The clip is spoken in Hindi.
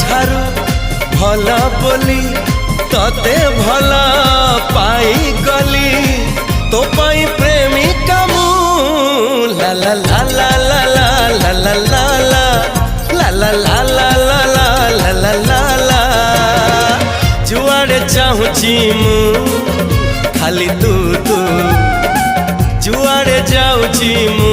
ठारू भला बोली तते भला पाई गली तो पाई प्रेमिका मु ला ला ला ला ला ला ला ला ला ला ला ला ला ला ला ला ला जुआड़े चाहूची मु खाली तू तू जुआड़े जाऊची मु।